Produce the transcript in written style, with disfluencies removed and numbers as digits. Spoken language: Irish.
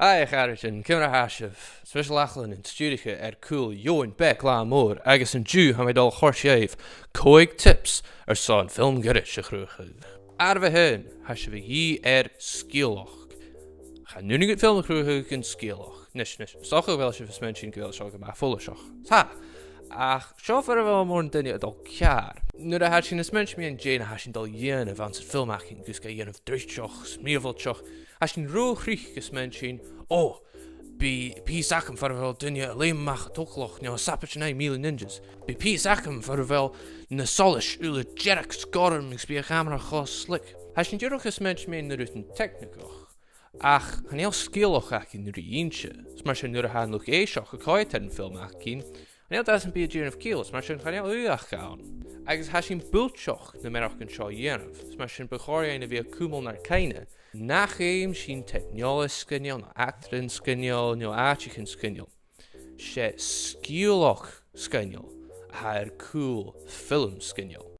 Hi, Garrison, Kimra Hashif, Special Achlin in Studica cool Joan Beck Lamour, Agus and Jew Hamidal Horshev, Coig Tips, son film Gerish Chruchel. Arve hen, Hashiv ye Skieloch. Ga nu niet film Chruchel in Skieloch. Nish, Sache wel je versmenschen gewel shock maar volle shock. Ha! Ach, schoffer wel more dan je al jaar. Nu de hashin is mensch me en Jane hashin dal jene van zijn filmmaking, dus ga je of druschoch, smeervelchoch. Hashin roogrig gesmenschen. Oh, be sakum voor wel dunje alleen mag tokloch, nou sappetje nee mille ninjas. Be sakum voor wel ne solish ule jerk scorren ik speel camera gos slick. Hashin jurog gesmenschen me in de rutten technicoch. Ach, han heel skilloch ach in de eentje. Smashin nu de han nog shoch gekooid in filmmaking. En dat is een beetje of kilos, maar je kan heel uach gaan. Eigenlijk has je een bultjoch, de merk een show jenf. Maar je begoor je in de weer kumel naar keine. Nachem zien technologie skenjel, no actorin skenjel, no aartje skenjel. She skieloch skenjel. Haar cool film skenjel.